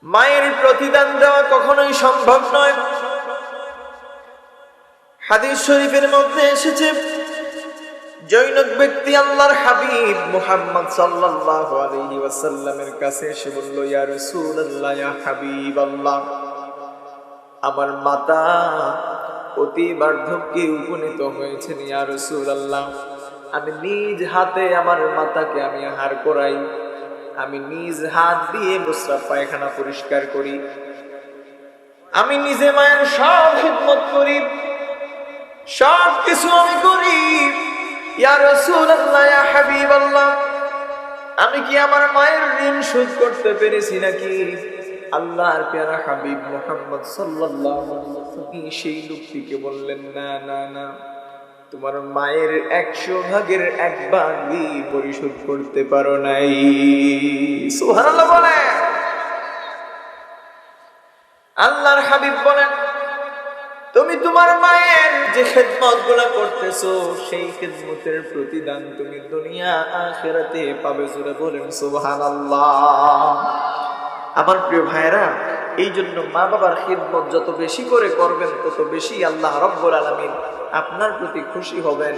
মায়ের প্রতিদান দেওয়া কখনোই সম্ভব নয়। হাদিস শরীফের মধ্যে এসেছে, জৈনক ব্যক্তি আল্লাহর হাবিব মুহাম্মদ সাল্লাল্লাহু আলাইহি ওয়াসাল্লামের কাছে এসে বলল, ইয়া রাসূলুল্লাহ, ইয়া হাবিবাল্লাহ, আমার মাতা অতি বার্ধক্যে উপনীত হয়েছেন। ইয়া রাসূলুল্লাহ, আমি নিজ হাতে আমার মাতাকে আমি আহার করাই, আমি নিজ হাত দিয়ে প্রস্রাব পায়খানা পরিষ্কার করি, আমি নিজে মায়ের সব খিদমত করি, সব কিছু আমি করি। ইয়া রাসূলুল্লাহ, ইয়া হাবিবাল্লাহ, আমি কি আমার মায়ের ঋণ শোধ করতে পেরেছি নাকি? আল্লাহর প্যারা হাবিব মুহাম্মদ সাল্লাল্লাহু আলাইহি ওয়াসাল্লাম সেই লোকটিকে বললেন, না না না, তোমার মায়ের 100 ভাগের 1 ভাগই পরিশোধ করতে পারো নাই। সুবহানাল্লাহ বলেন। আল্লাহর হাবিব বলেন, তুমি তোমার মায়ের যে খেদমতগুলো করতেছো সেই খেদমতের প্রতিদান তুমি দুনিয়া আখিরাতে পাবে। জোরে বলেন সুবহানাল্লাহ। আমার প্রিয় ভাইরা, এই জন্য মা বাবার খেদমত যত বেশি করে করবেন তত বেশি আল্লাহ রাব্বুল আলামিন আপনার প্রতি খুশি হবেন।